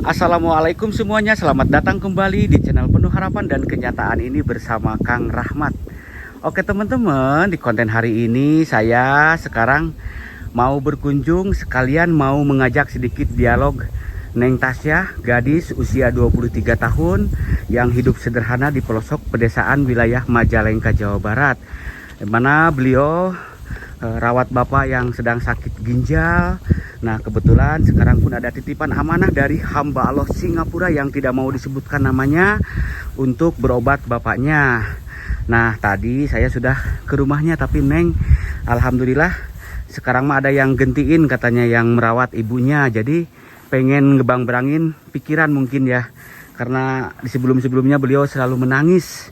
Assalamualaikum semuanya, selamat datang kembali di channel Penuh Harapan dan Kenyataan ini bersama Kang Rahmat. Oke teman-teman, di konten hari ini saya sekarang mau berkunjung sekalian mau mengajak sedikit dialog Neng Tasya, gadis usia 23 tahun yang hidup sederhana di pelosok pedesaan wilayah Majalengka, Jawa Barat, di mana beliau rawat bapak yang sedang sakit ginjal. Nah kebetulan sekarang pun ada titipan amanah dari hamba Allah Singapura yang tidak mau disebutkan namanya untuk berobat bapaknya. Nah tadi saya sudah ke rumahnya, tapi Neng alhamdulillah sekarang mah ada yang gentiin katanya yang merawat ibunya. Jadi pengen ngebang-berangin pikiran mungkin ya, karena di sebelum-sebelumnya beliau selalu menangis.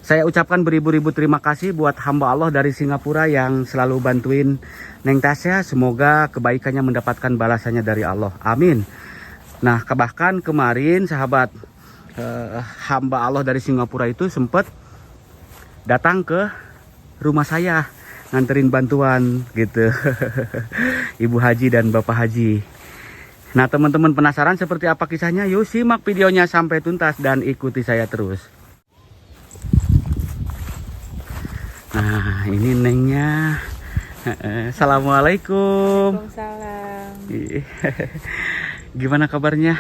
Saya ucapkan beribu-ribu terima kasih buat hamba Allah dari Singapura yang selalu bantuin Neng Tasya. Semoga kebaikannya mendapatkan balasannya dari Allah. Amin. Nah, bahkan kemarin sahabat hamba Allah dari Singapura itu sempat datang ke rumah saya nganterin bantuan gitu. Ibu Haji dan Bapak Haji. Nah, teman-teman penasaran seperti apa kisahnya? Yuk simak videonya sampai tuntas dan ikuti saya terus. Nah ini Nengnya. Assalamualaikum. Waalaikumsalam. Gimana kabarnya?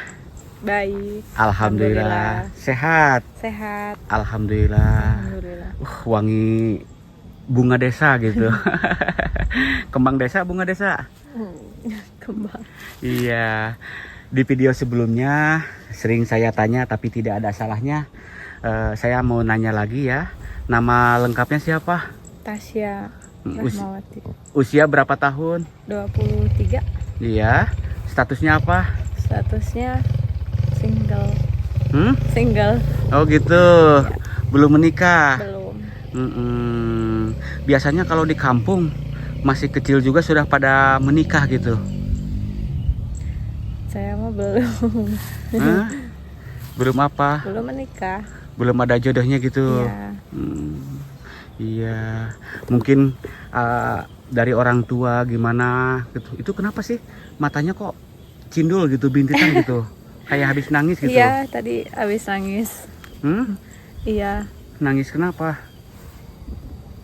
Baik. Alhamdulillah. Sehat. Sehat. Alhamdulillah. Alhamdulillah. Wangi bunga desa gitu. Kembang desa, bunga desa. Kembang. Iya. Di video sebelumnya sering saya tanya tapi tidak ada salahnya. Saya mau nanya lagi ya. Nama lengkapnya siapa? Tasya Rahmawati. Usia berapa tahun? 23. Iya. Statusnya apa? Statusnya single. Single. Oh gitu. Ya. Belum menikah? Belum. Biasanya kalau di kampung masih kecil juga sudah pada menikah gitu. Saya mah belum. Belum apa? Belum menikah. Belum ada jodohnya gitu. Iya. Iya. Mungkin dari orang tua gimana gitu. Itu kenapa sih matanya kok cindul gitu, bintitan gitu? Kayak habis nangis gitu. Iya, tadi habis nangis. Iya. Nangis kenapa?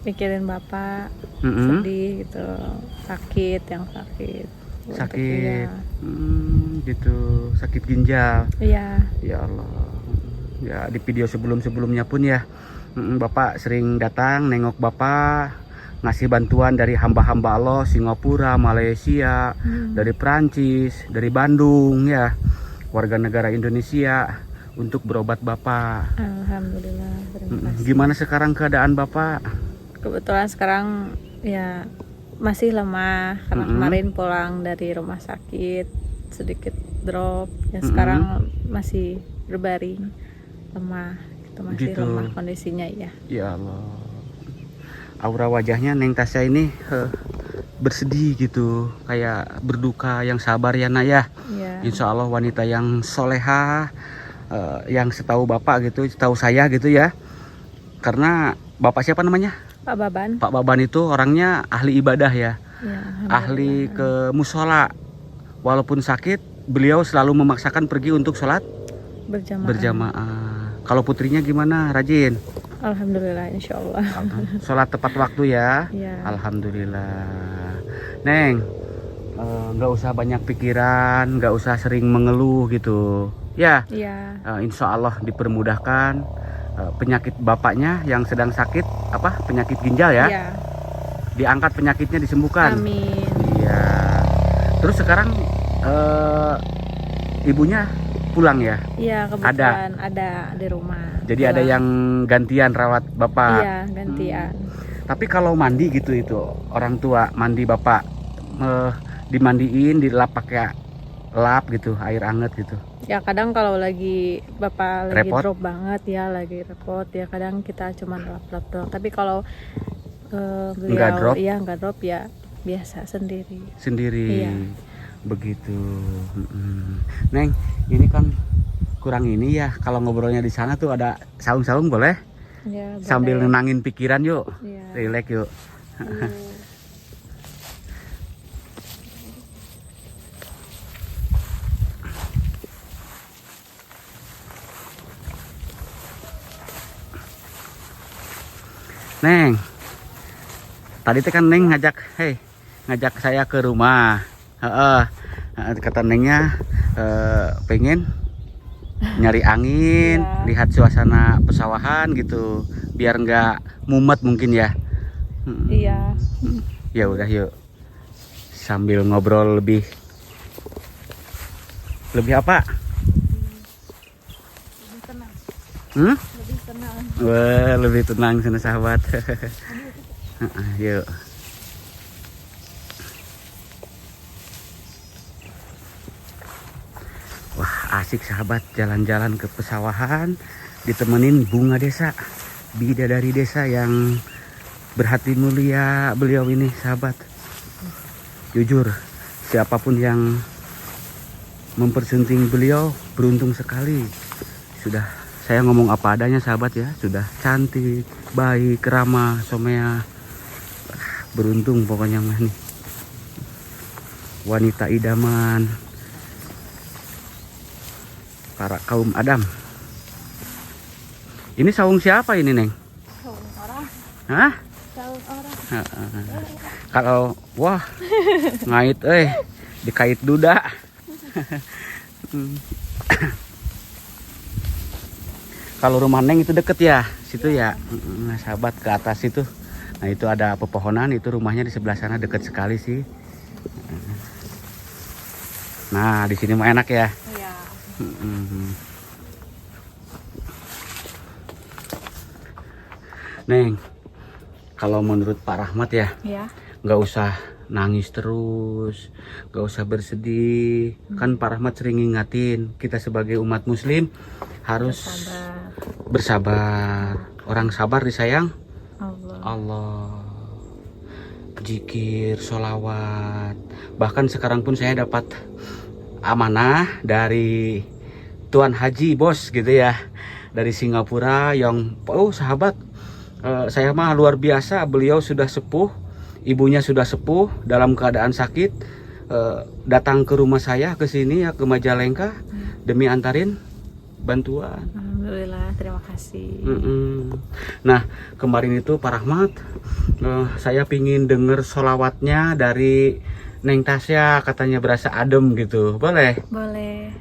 Mikirin bapak. Sedih gitu. Sakit, yang sakit. Sakit. Gitu. Sakit ginjal. Iya. Ya Allah. Ya di video sebelum-sebelumnya pun ya Bapak sering datang nengok Bapak, ngasih bantuan dari hamba-hamba Allah Singapura, Malaysia, dari Prancis, dari Bandung ya, warga negara Indonesia untuk berobat Bapak. Alhamdulillah, terima kasih. Gimana sekarang keadaan Bapak? Kebetulan sekarang ya masih lemah karena kemarin pulang dari rumah sakit sedikit drop ya, sekarang masih berbaring, lemah gitu, masih gitu. Lemah kondisinya ya. Ya Allah, aura wajahnya Neng Tasya ini bersedih gitu, kayak berduka, yang sabar ya Nak ya. Insya Allah wanita yang soleha, yang setahu Bapak gitu, setahu saya gitu ya, karena Bapak siapa namanya? Pak Baban. Pak Baban itu orangnya ahli ibadah ya, ahli ke musola. Walaupun sakit, beliau selalu memaksakan pergi untuk sholat berjamaah. Kalau putrinya gimana? Rajin? Alhamdulillah, insya Allah. Sholat tepat waktu ya? Ya. Alhamdulillah. Neng, nggak usah banyak pikiran, nggak usah sering mengeluh gitu. Ya. Iya. Insya Allah dipermudahkan. Penyakit bapaknya yang sedang sakit, apa? Penyakit ginjal ya? Iya. Diangkat penyakitnya, disembuhkan. Amin. Iya. Terus sekarang ibunya pulang ya? Iya, kebetulan ada di rumah. Jadi pulang. Ada yang gantian rawat bapak? Iya, gantian. Tapi kalau mandi gitu itu orang tua mandi bapak, dimandiin, dilap pakai lap gitu, air anget gitu. Ya kadang kalau lagi bapak lagi repot? Drop banget ya, lagi repot ya, kadang kita cuma lap-lap doang. Tapi kalau beliau nggak drop ya biasa sendiri. Iya. Begitu. Neng, ini kan kurang ini ya, kalau ngobrolnya di sana tuh ada saung-saung boleh? Ya, sambil nenangin pikiran yuk. Ya. Relax yuk. Neng, tadi teh kan Neng ngajak saya ke rumah. Heeh. Kata Nengnya pengen nyari angin, Iya. lihat suasana pesawahan gitu, biar nggak mumet mungkin ya. Iya. Ya udah yuk, sambil ngobrol lebih apa? Lebih tenang. Hmm? Lebih tenang. Wah, lebih tenang sana sahabat. Yuk. Wah, asik sahabat jalan-jalan ke pesawahan ditemenin bunga desa, bidadari desa yang berhati mulia beliau ini sahabat. Jujur, siapapun yang mempersunting beliau beruntung sekali. Sudah saya ngomong apa adanya sahabat ya, sudah cantik, baik, ramah, somea. Beruntung pokoknya mah nih. Wanita idaman para kaum Adam. Ini saung siapa ini, Neng? Saung orang. Hah? Saung orang. Kalau wah ngait dikait duda. Kalau rumah Neng itu deket ya, situ ya. Nah, sahabat ke atas itu. Nah, itu ada pepohonan, itu rumahnya di sebelah sana deket sekali sih. Nah, di sini mah enak ya. Iya. Neng, kalau menurut Pak Rahmat ya, Iya. nggak usah nangis terus, nggak usah bersedih. Kan Pak Rahmat sering ngingatin kita sebagai umat Muslim harus Sabar. bersabar. Orang sabar disayang Allah. Allah. Zikir, sholawat. Bahkan sekarang pun saya dapat amanah dari Tuan Haji Bos gitu ya, dari Singapura yang sahabat. Saya mah luar biasa, beliau sudah sepuh, ibunya sudah sepuh dalam keadaan sakit, datang ke rumah saya ke sini ya, ke Majalengka demi antarin bantuan. Alhamdulillah, terima kasih. Nah, kemarin itu Pak Rahmat, saya pingin denger sholawatnya dari Neng Tasya, katanya berasa adem gitu, boleh? Boleh.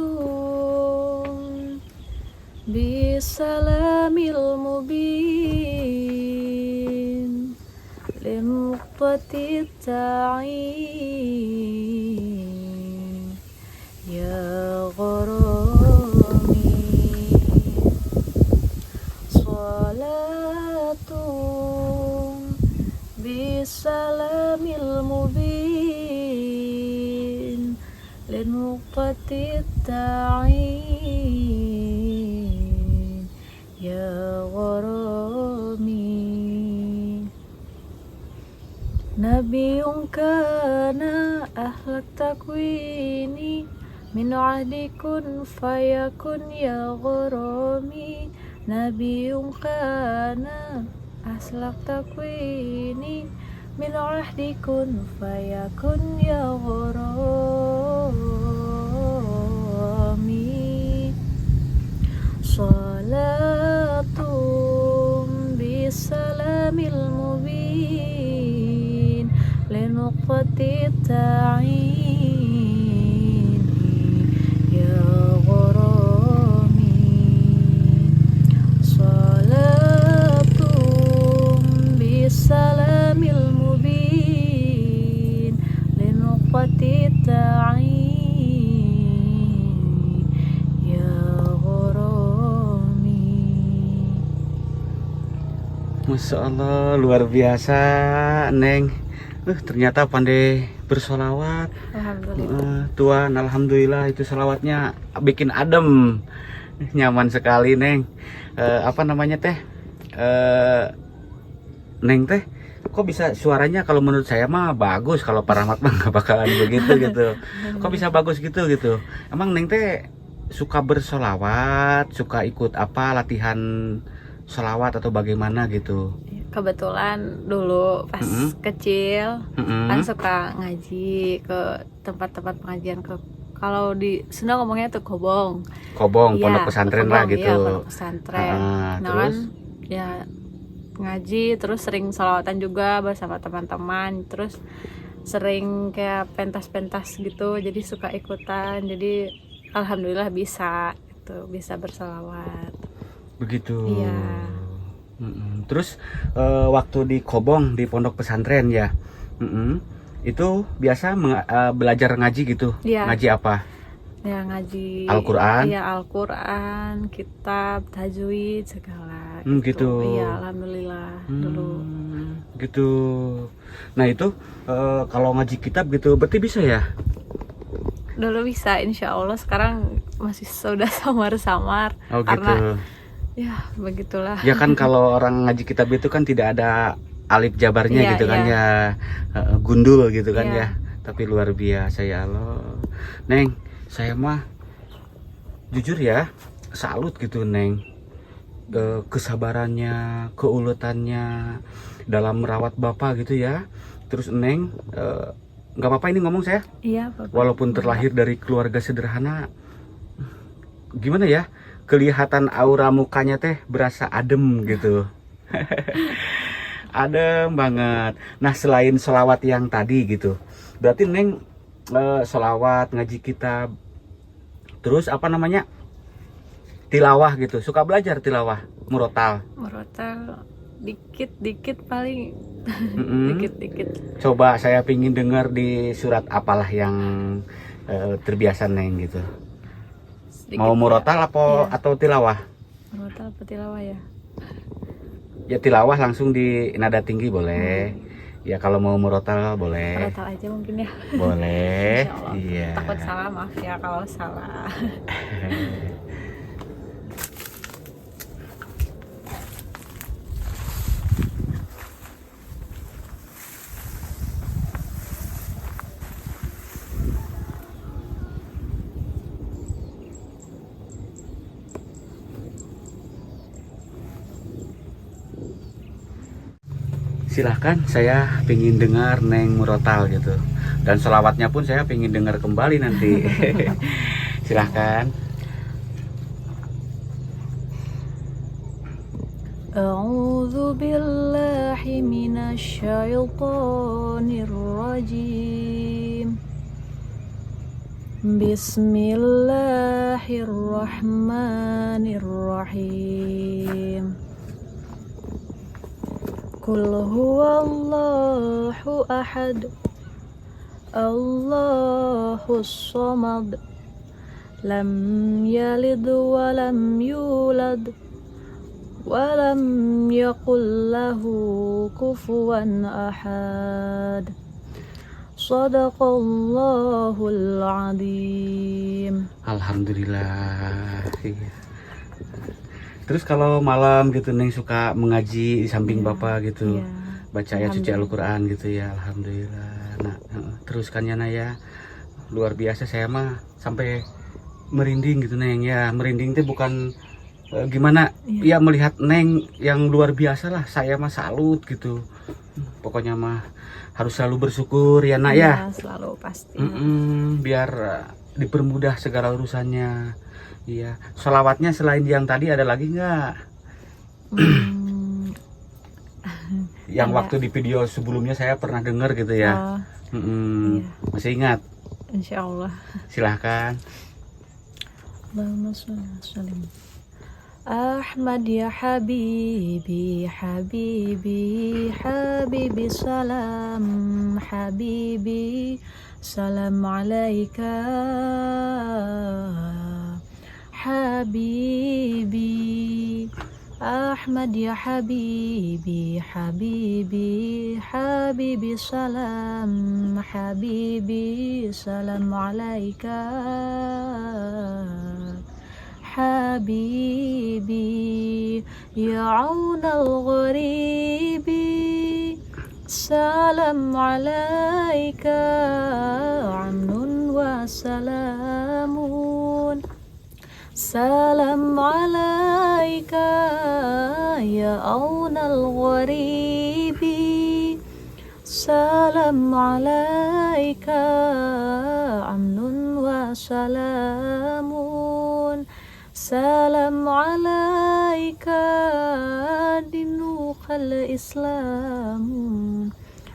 Salatun bisalamil mubin limuqtati ta'in ya gharami salatun bisalamil mubin limuqtati ta'in ya gharami nabiyun kana ahlak takwini min ahdikun fayakun ya gharami nabiyun kana ahlak takwini min ahdikun fayakun ya gharami salatum bisalamil mubin linuqtati ta'in ya gharami salatum bisalamil mubin linuqtati ta'in ya gharami. Masya Allah, luar biasa Neng. Ternyata pandai bersolawat. Alhamdulillah. Tuhan, alhamdulillah itu solawatnya bikin adem, nyaman sekali Neng. Apa namanya teh? Neng teh kok bisa suaranya, kalau menurut saya mah bagus, kalau Pak Rahmat mah nggak bakalan begitu gitu. Kok bisa bagus gitu gitu. Emang Neng teh suka bersolawat, suka ikut apa latihan solawat atau bagaimana gitu? Kebetulan dulu pas kecil kan Mm-mm. suka ngaji ke tempat-tempat pengajian, ke kalau di Sunda ngomongnya tuh kobong. Kobong, Iya, pondok pesantren lah kobong, gitu. iya, pondok pesantren. Nah kan Terus, ya ngaji, terus sering sholawatan juga bersama teman-teman, terus sering kayak pentas-pentas gitu, jadi suka ikutan, jadi alhamdulillah bisa gitu, bisa bersolawat. begitu. Iya. Terus waktu di Kobong di pondok pesantren ya, itu biasa belajar ngaji gitu. Iya. Ngaji apa? Ya ngaji Al-Quran? Iya, Al-Quran, kitab, tajwid, segala Gitu. Iya, alhamdulillah dulu. Gitu. Nah itu kalau ngaji kitab gitu berarti bisa ya? Dulu bisa, insya Allah. Sekarang masih sudah samar-samar Oh gitu. karena ya begitulah. Ya kan kalau orang ngaji kitab itu kan tidak ada alif jabarnya Iya, gitu kan iya. ya, gundul gitu kan Iya. ya. Tapi luar biasa ya Allah. Neng, saya mah jujur ya salut gitu Neng. Kesabarannya, keuletannya dalam merawat bapak gitu ya. Terus Neng, nggak apa-apa ini ngomong saya. Iya, Bapak. Walaupun terlahir dari keluarga sederhana, gimana ya? Kelihatan aura mukanya teh berasa adem gitu. Adem banget. Nah selain sholawat yang tadi gitu, berarti Neng sholawat, ngaji kitab, terus apa namanya, tilawah gitu. Suka belajar tilawah, murotal. Murotal dikit-dikit paling. Mm-mm. Dikit-dikit. Coba saya pingin dengar di surat apalah yang terbiasa Neng gitu. Sedikit Mau murotal apa Iya. atau tilawah? Murotal apa tilawah ya? Ya tilawah langsung di nada tinggi boleh. Ya kalau mau murotal boleh. Murotal aja mungkin ya. Boleh. Insya Allah. Iya. Takut salah, maaf ya kalau salah. Silahkan, saya pingin dengar Neng murotal gitu. Dan selawatnya pun saya pingin dengar kembali nanti. Silahkan. أعوذ بالله من الشيطان الرجيم بسم الله الرحمن الرحيم قل هو الله أحد الله الصمد لم يلد ولم يولد ولم يقل له كفوا أحد صدق الله العظيم. Alhamdulillah. Iya. Terus kalau malam gitu Neng suka mengaji di samping Bapak gitu. Iya. Baca ayat suci Al-Quran gitu ya. Alhamdulillah. Nah, teruskan ya Naya. Luar biasa, saya mah sampai merinding gitu Neng ya. Merinding itu bukan gimana ya, melihat Neng yang luar biasa lah. Saya mah salut gitu. Pokoknya mah harus selalu bersyukur ya Nak ya. Selalu pasti. Biar dipermudah segala urusannya. Iya. Sholawatnya selain yang tadi ada lagi nggak? Yang Ada. waktu di video sebelumnya saya pernah dengar gitu ya. Iya. Masih ingat? Insya Allah. Silahkan. Allahumma sholli wa sallim. Ahmad ya habibi, habibi, habibi salam, habibi salam alaika, habibi. Ahmad ya habibi, habibi, habibi salam, habibi salam alaika, حبيبي يا عون الغريب salam alaika amnun wa salamun. Salam alaika ya aunal gharibi. Salam alaika amnun wa salamun. Salam alaika dinukal islamu.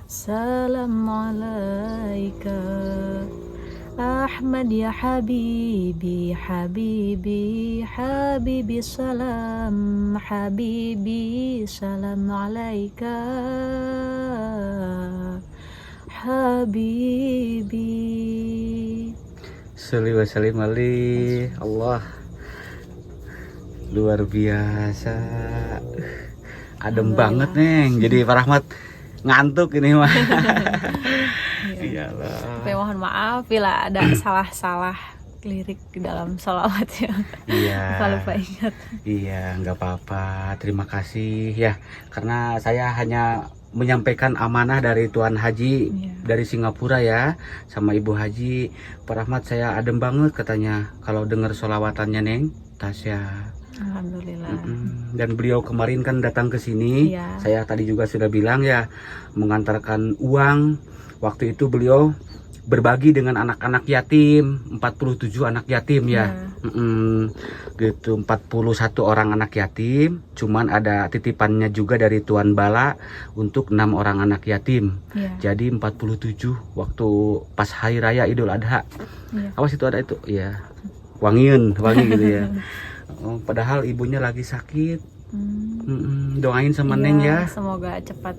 Salam alaika Ahmad ya habibi, habibi, habibi salam, habibi salam alaika habibi. Sholli wa sallim alaihi. Allah, luar biasa. Adem banget Neng. Jadi Pak Rahmat ngantuk ini mah. Iyalah. Tapi mohon maaf bila ada salah-salah lirik di dalam sholawat ya. Iya. Kalau lupa ingat. Iya, nggak apa-apa. Terima kasih ya. Karena saya hanya menyampaikan amanah dari Tuan Haji dari Singapura ya, sama Ibu Haji. Pak Rahmat, saya adem banget katanya kalau dengar sholawatannya Neng Tasya. Alhamdulillah. Dan beliau kemarin kan datang ke sini. Iya. Saya tadi juga sudah bilang ya, mengantarkan uang. Waktu itu beliau berbagi dengan anak-anak yatim, 47 anak yatim ya. Gitu, 41 orang anak yatim. Cuman ada titipannya juga dari Tuan Bala untuk 6 orang anak yatim. Jadi 47 waktu pas hari raya Idul Adha. Awas itu ada itu ya. Wangi gitu ya. Padahal ibunya lagi sakit. Doain sama Neng ya. Semoga cepat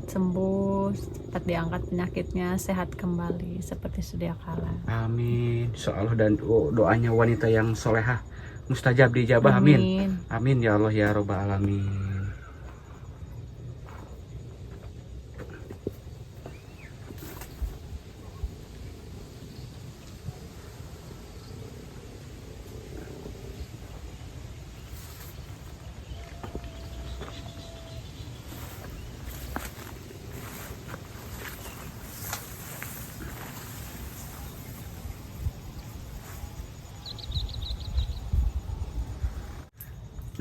sembuh, cepat diangkat penyakitnya, sehat kembali seperti sedia kala. Amin. Insyaallah. Dan doanya wanita yang solehah mustajab dijabah. Amin. Amin ya Allah ya Rabbal alamin.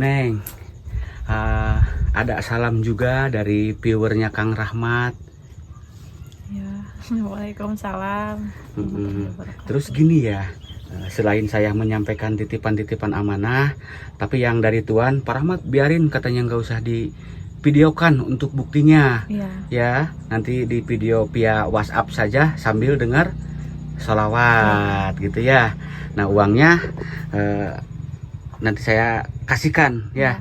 Neng, ada salam juga dari viewernya Kang Rahmat. Ya, waalaikumsalam. Terus gini ya, selain saya menyampaikan titipan-titipan amanah, tapi yang dari Tuan Pak Rahmat biarin katanya nggak usah divideokan untuk buktinya. Ya, nanti di video via WhatsApp saja sambil dengar sholawat gitu ya. Nah uangnya nanti saya kasihkan ya,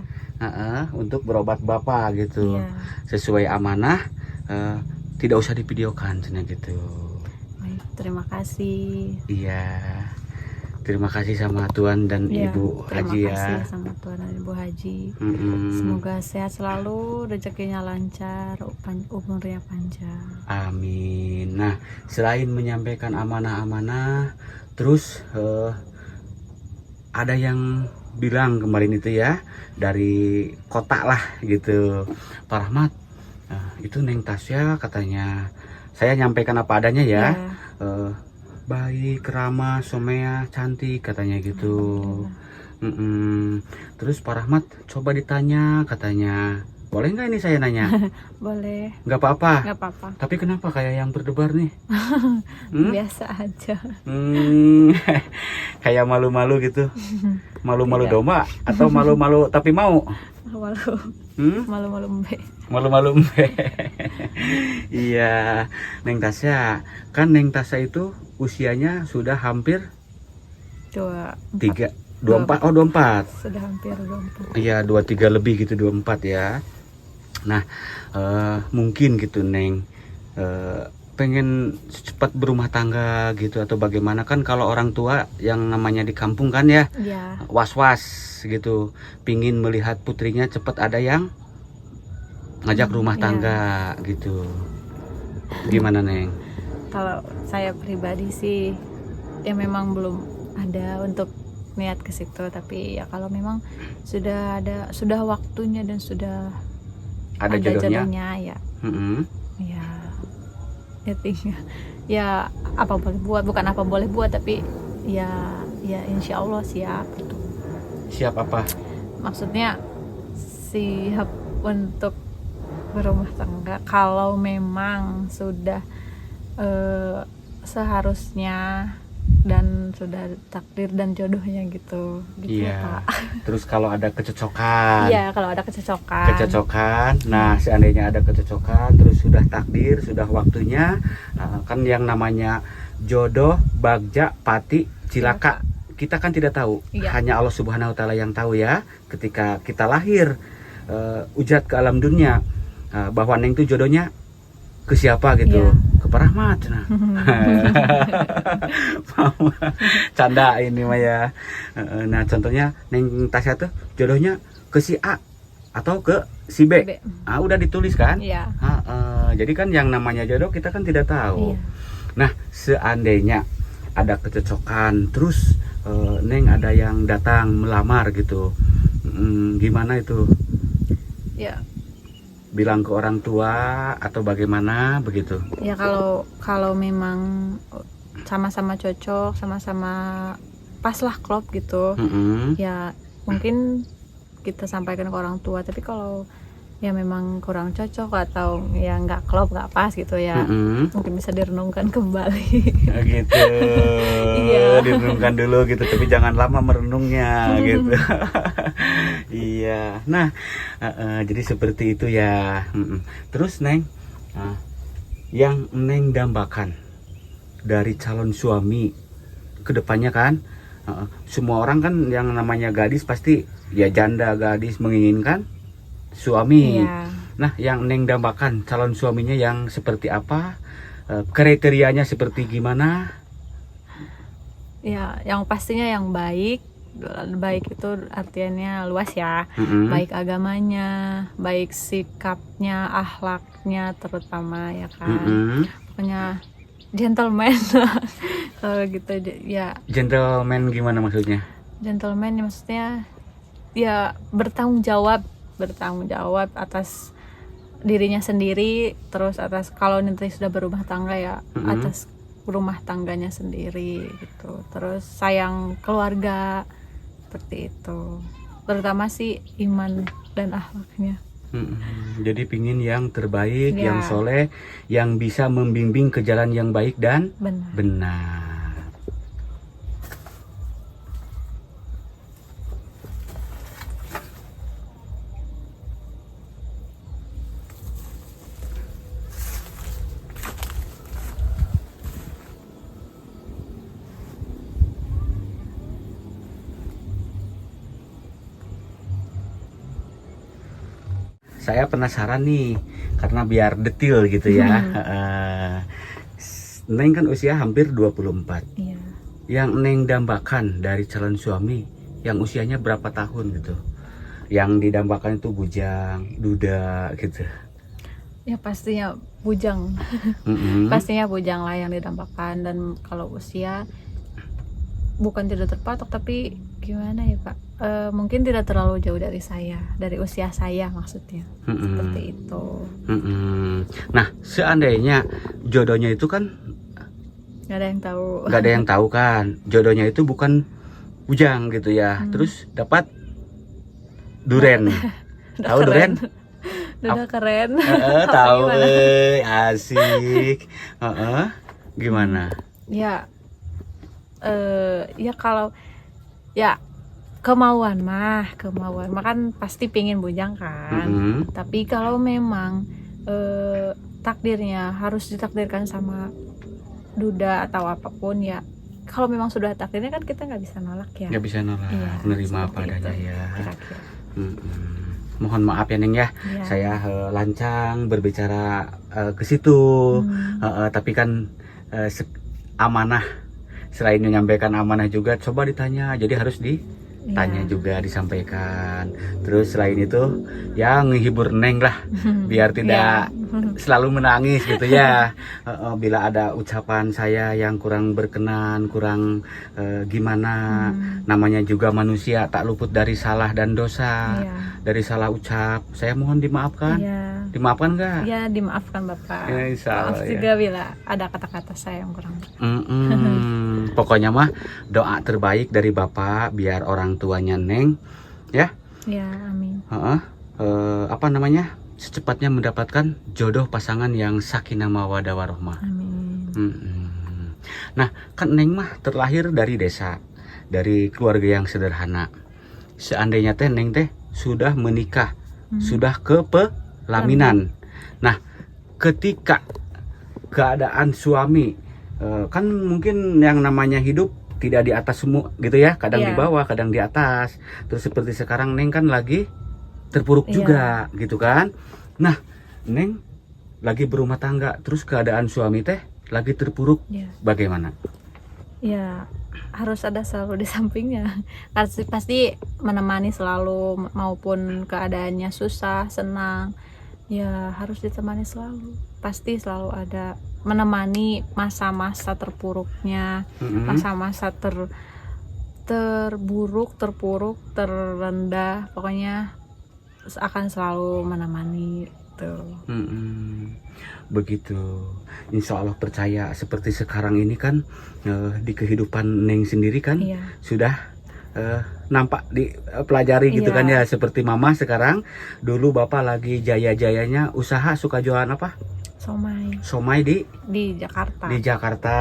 untuk berobat bapak gitu, sesuai amanah, tidak usah divideokan cina gitu. Baik, terima kasih. Iya, terima kasih sama Tuan dan Ibu Haji ya. Terima kasih sama Tuan dan Ibu Haji. Semoga sehat selalu, rezekinya lancar, umurnya panjang. Amin. Nah, selain menyampaikan amanah-amanah, terus ada yang bilang kemarin itu ya, dari kota lah gitu, Pak Rahmat, itu Neng Tasya katanya, saya nyampaikan apa adanya ya, baik, ramah, somea, cantik katanya gitu. Terus Pak Rahmat coba ditanya katanya, boleh nggak ini saya nanya? Boleh. Nggak apa-apa. Nggak apa-apa. Tapi kenapa kayak yang berdebar nih? Biasa aja. Kayak malu-malu gitu. Malu-malu domba atau malu-malu tapi mau? Malu. Malu-malu mbe. Malu-malu mbe. Iya, Neng Tasya. Kan Neng Tasya itu usianya sudah hampir 24. Oh, 24. Sudah hampir 24. Iya, 23 lebih gitu, 24 ya. Nah, mungkin gitu Neng, pengen cepat berumah tangga gitu atau bagaimana, kan kalau orang tua yang namanya di kampung kan ya, was-was gitu, pingin melihat putrinya cepat ada yang ngajak rumah tangga gitu. Gimana Neng? Kalau saya pribadi sih ya memang belum ada untuk niat ke situ, tapi ya kalau memang sudah waktunya dan sudah ada jodohnya ya. ya intinya ya apa boleh buat, bukan apa boleh buat, tapi ya insya Allah siap gitu. Siap apa? Maksudnya siap untuk berumah tangga kalau memang sudah seharusnya dan sudah takdir dan jodohnya gitu Iya. Pak. Terus kalau ada kecocokan. Iya, kalau ada kecocokan. Nah, seandainya ada kecocokan, terus sudah takdir, sudah waktunya, kan yang namanya jodoh, bagja, pati, cilaka, kita kan tidak tahu. Iya. Hanya Allah Subhanahu Wa Taala yang tahu ya. Ketika kita lahir, ujat ke alam dunia, bahwa neng itu jodohnya ke siapa gitu. Iya. Ke Pak Rahmat. Nah. Canda ini mah ya. Nah, contohnya neng Tasya tuh jodohnya ke si A atau ke si B. Udah ditulis kan? Iya. Jadi kan yang namanya jodoh kita kan tidak tahu. Iya. Nah, seandainya ada kecocokan, terus neng ada yang datang melamar gitu, gimana itu? Ya. Bilang ke orang tua atau bagaimana begitu? Ya kalau memang sama-sama cocok, sama-sama pas lah klop gitu. Ya mungkin kita sampaikan ke orang tua, tapi kalau ya memang kurang cocok atau ya nggak klop, nggak pas gitu ya, mungkin bisa direnungkan kembali. Gitu. Iya. Direnungkan dulu gitu, tapi jangan lama merenungnya gitu. Iya. Nah, jadi seperti itu ya. Terus neng, yang neng dambakan dari calon suami kedepannya kan, semua orang kan yang namanya gadis pasti ya janda, gadis menginginkan suami. Iya. Nah, yang neng dambakan calon suaminya yang seperti apa, kriterianya seperti gimana? Ya, yang pastinya yang baik itu artinya luas ya. Baik agamanya, baik sikapnya, akhlaknya terutama ya kan. Pokoknya gentleman. Kalau gitu ya. Gentleman gimana maksudnya? Gentleman ya maksudnya ya bertanggung jawab atas dirinya sendiri, terus atas kalau nanti sudah berumah tangga ya atas rumah tangganya sendiri gitu. Terus sayang keluarga seperti itu, terutama sih iman dan akhlaknya. Jadi pingin yang terbaik, Ya. yang soleh, yang bisa membimbing ke jalan yang baik dan benar. Saya penasaran nih, karena biar detail gitu ya. Neng kan usia hampir 24. Iya. Yang neng dambakan dari calon suami yang usianya berapa tahun gitu? Yang didambakan itu bujang, duda gitu. Ya pastinya bujang. Pastinya bujang lah yang didambakan. Dan kalau usia bukan tidak terpatok, tapi gimana ya Pak, mungkin tidak terlalu jauh dari usia saya maksudnya. Seperti itu. Nah, seandainya jodohnya itu kan Gak ada yang tahu. Gak ada yang tahu kan, jodohnya itu bukan bujang gitu ya. Terus dapat duren. Tahu duren? Udah keren. Tahu, asik. Gimana? Ya, ya kalau ya kemauan mah kan pasti pingin bujang kan. Tapi kalau memang takdirnya harus ditakdirkan sama duda atau apapun ya, kalau memang sudah takdirnya kan kita nggak bisa nolak ya. Nggak bisa nolak, Iya, menerima apa seperti adanya itu, ya. kira-kira. Mohon maaf ya Neng ya, Iya. saya lancang berbicara ke situ. Tapi kan amanah, selain menyampaikan amanah juga coba ditanya, jadi harus tanya juga disampaikan. Terus selain itu ya ngehibur Neng lah biar tidak selalu menangis gitu ya. Bila ada ucapan saya yang kurang berkenan, kurang gimana, namanya juga manusia tak luput dari salah dan dosa, dari salah ucap. Saya mohon dimaafkan. Dimaafkan nggak? Ya, dimaafkan Bapak. Ya, insya Allah, Maaf juga bila ada kata-kata saya yang kurang. Pokoknya mah doa terbaik dari Bapak biar orang tuanya Neng ya. Ya, amin. Apa namanya? Secepatnya mendapatkan jodoh pasangan yang sakinah mawaddah warahmah. Amin. Nah, kan Neng mah terlahir dari desa, dari keluarga yang sederhana. Seandainya teh Neng teh sudah menikah, sudah ke pelaminan. Nah, ketika keadaan suami kan mungkin yang namanya hidup tidak di atas semua gitu ya, kadang di bawah, kadang di atas. Terus seperti sekarang Neng kan lagi terpuruk juga gitu kan. Nah, Neng lagi berumah tangga, terus keadaan suami teh lagi terpuruk, bagaimana? Ya, harus ada selalu di sampingnya. Pasti menemani selalu, maupun keadaannya susah, senang. Ya, harus ditemani selalu. Pasti selalu ada menemani masa-masa terpuruknya, masa-masa terburuk, terpuruk, terendah, pokoknya akan selalu menemani tuh. Begitu. Insya Allah percaya. Seperti sekarang ini kan di kehidupan Neng sendiri kan sudah nampak dipelajari gitu kan ya. Seperti Mama sekarang, dulu Bapak lagi jaya-jayanya usaha, suka jualan apa? Somai di Jakarta. Di Jakarta.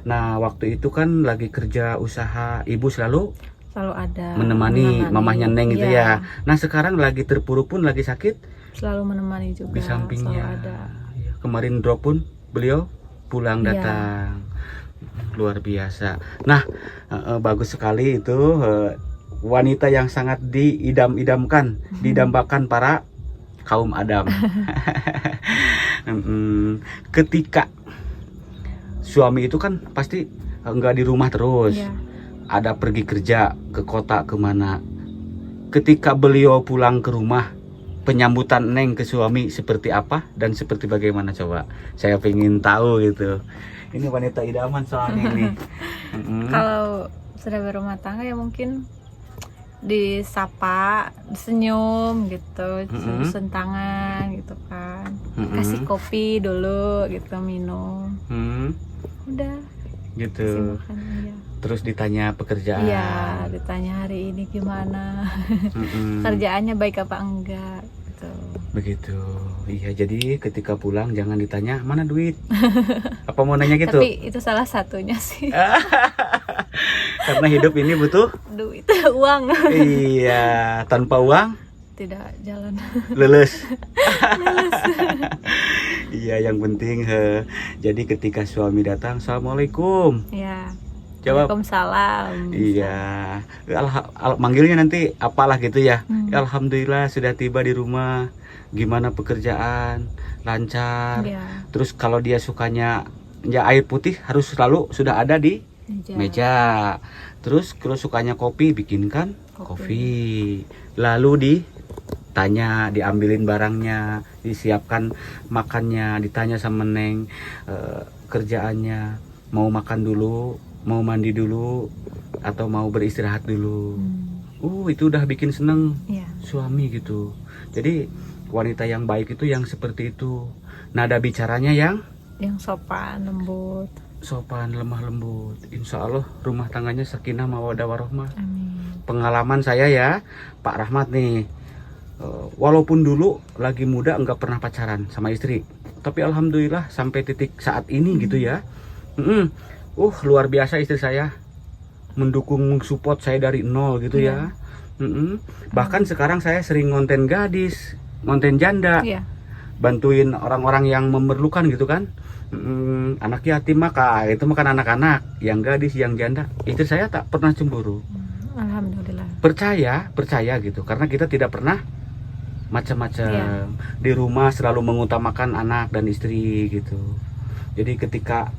Nah, waktu itu kan lagi kerja usaha, Ibu selalu ada menemani mamahnya Neng gitu ya. Nah, sekarang lagi terpuruk pun, lagi sakit, selalu menemani juga di sampingnya. Ada. Kemarin drop pun beliau pulang datang. Luar biasa. Nah, bagus sekali itu, wanita yang sangat diidam-idamkan, didambakan para kaum Adam. Ketika suami itu kan pasti enggak di rumah terus, ada pergi kerja ke kota kemana. Ketika beliau pulang ke rumah, penyambutan Neng ke suami seperti apa dan seperti bagaimana, coba saya pengen tahu gitu. Ini wanita idaman soalnya ini. Kalau sudah berumah tangga ya mungkin disapa, senyum gitu, cium tangan gitu kan, kasih kopi dulu gitu, minum, udah gitu. Terus ditanya pekerjaan. Iya, ditanya hari ini gimana, kerjaannya baik apa enggak gitu. Begitu. Iya, jadi ketika pulang jangan ditanya mana duit. Apa mau nanya gitu? Tapi itu salah satunya sih. Karena hidup ini butuh duit, uang. Iya, tanpa uang tidak jalan. Lulus. Iya, yang penting jadi ketika suami datang, assalamualaikum. Iya. Jawab. Waalaikumsalam. Iya. Manggilnya nanti apalah gitu ya. Alhamdulillah sudah tiba di rumah. Gimana pekerjaan? Lancar. Terus kalau dia sukanya ya air putih harus selalu sudah ada di meja. Terus kalau sukanya kopi, bikinkan kopi. Lalu ditanya, diambilin barangnya, disiapkan makannya, ditanya sama Neng kerjaannya, mau makan dulu, mau mandi dulu, atau mau beristirahat dulu. Itu udah bikin seneng suami gitu. Jadi wanita yang baik itu yang seperti itu. Nada bicaranya yang sopan, lembut. Sopan, lemah lembut. Insya Allah rumah tangganya sakinah mawaddah warahmah. Amin. Pengalaman saya ya, Pak Rahmat nih, walaupun dulu lagi muda enggak pernah pacaran sama istri, tapi alhamdulillah sampai titik saat ini gitu ya. Luar biasa istri saya, mendukung, support saya dari nol gitu ya. Bahkan sekarang saya sering ngonten gadis, ngonten janda, bantuin orang-orang yang memerlukan gitu kan. Anak yatim maka itu makan anak-anak, yang gadis, yang janda. Istri saya tak pernah cemburu. Alhamdulillah. Percaya gitu, karena kita tidak pernah macam-macam. Di rumah selalu mengutamakan anak dan istri gitu. Jadi ketika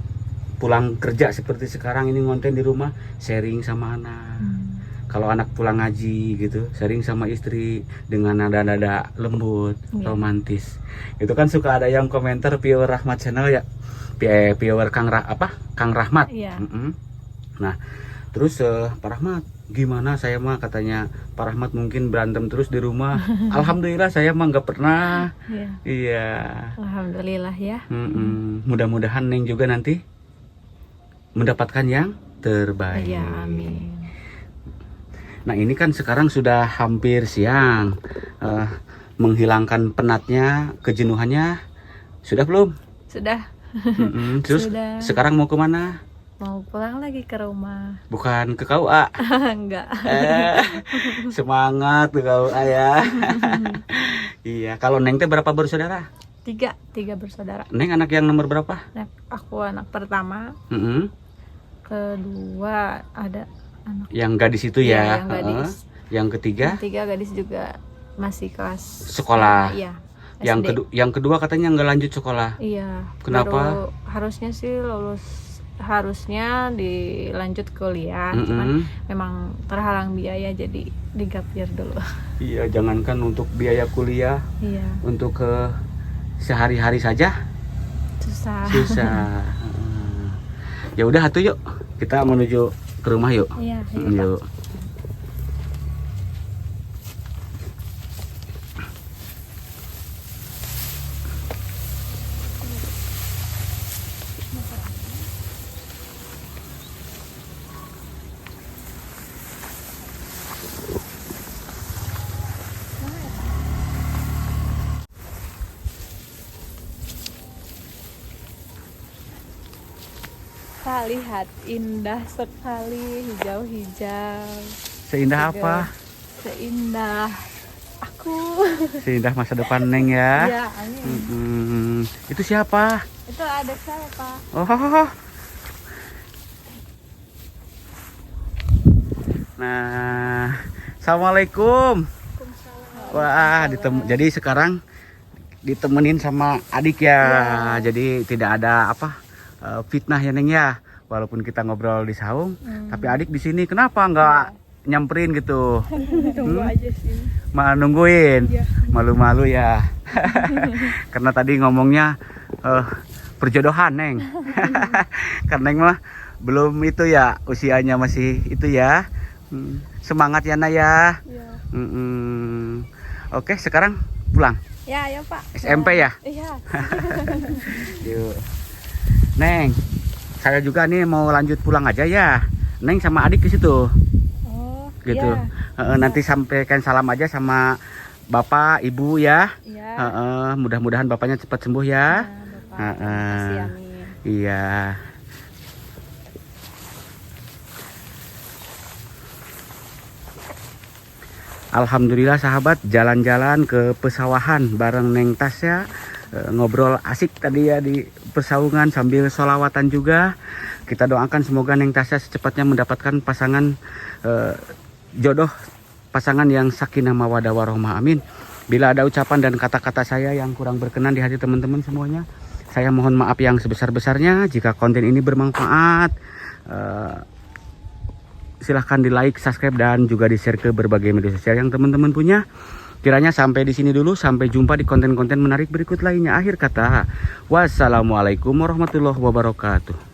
pulang kerja seperti sekarang ini ngonten di rumah, sharing sama anak. kalau anak pulang ngaji gitu sharing sama istri dengan nada-nada lembut, romantis. Itu kan suka ada yang komentar viewer Rahmat channel ya, viewer Kang Rahmat. Iya. Nah terus Pak Rahmat gimana, saya mah katanya Pak Rahmat mungkin berantem terus di rumah. Alhamdulillah saya mah nggak pernah. Iya. Alhamdulillah ya. Mudah-mudahan Neng juga nanti mendapatkan yang terbaik. Iya, amin. Nah ini kan sekarang sudah hampir siang, menghilangkan penatnya, kejenuhannya sudah belum? Sudah. Terus Sudah. sekarang mau kemana? Mau pulang lagi ke rumah. Bukan ke KUA? Enggak. Semangat ke KUA ya. Iya, kalau Neng teh berapa bersaudara? Tiga bersaudara. Neng anak yang nomor berapa? Nah, aku anak pertama. Kedua ada anak yang gadis itu ya, yang gadis. Yang ketiga? Yang tiga gadis juga masih kelas sekolah. Iya. Yang kedua katanya nggak lanjut sekolah. Iya. Kenapa? Harusnya sih harusnya dilanjut kuliah, cuman memang terhalang biaya jadi digapir dulu. Iya, jangankan untuk biaya kuliah, untuk ke sehari-hari saja susah. Ya udah atuh yuk, kita menuju ke rumah yuk. Iya, yuk. Lihat indah sekali, hijau-hijau. Seindah apa? Seindah aku. Seindah masa depan Neng ya. Iya, amin. Itu siapa? Itu adik saya, Pak. Oh. Nah, assalamualaikum. Wah, jadi sekarang ditemenin sama adik ya. Jadi tidak ada fitnah ya Neng ya. Walaupun kita ngobrol di saung, tapi adik di sini kenapa nggak nyamperin gitu? Tunggu aja sih. Malah nungguin, malu-malu ya. Karena tadi ngomongnya perjodohan Neng. Karena Neng mah belum itu ya, usianya masih itu ya. Semangat ya Naya. Oke, sekarang pulang. Ya Pak. SMP ya? Iya. Yuk. Neng, saya juga nih mau lanjut pulang aja ya. Neng sama adik ke situ. Oh, gitu. Nanti sampaikan salam aja sama bapak, ibu ya. Iya. Mudah-mudahan bapaknya cepat sembuh ya. Bapak. Makasih, amin. Iya. Alhamdulillah sahabat, jalan-jalan ke pesawahan bareng Neng Tasya, ngobrol asik tadi ya di pesaungan sambil sholawatan juga. Kita doakan semoga Neng Tasya secepatnya mendapatkan pasangan jodoh, pasangan yang sakinah mawaddah warahmah, amin. Bila ada ucapan dan kata-kata saya yang kurang berkenan di hati teman-teman semuanya, saya mohon maaf yang sebesar-besarnya. Jika konten ini bermanfaat, silahkan di like, subscribe, dan juga di share ke berbagai media sosial yang teman-teman punya. Kiranya sampai di sini dulu, sampai jumpa di konten-konten menarik berikut lainnya. Akhir kata, wassalamualaikum warahmatullahi wabarakatuh.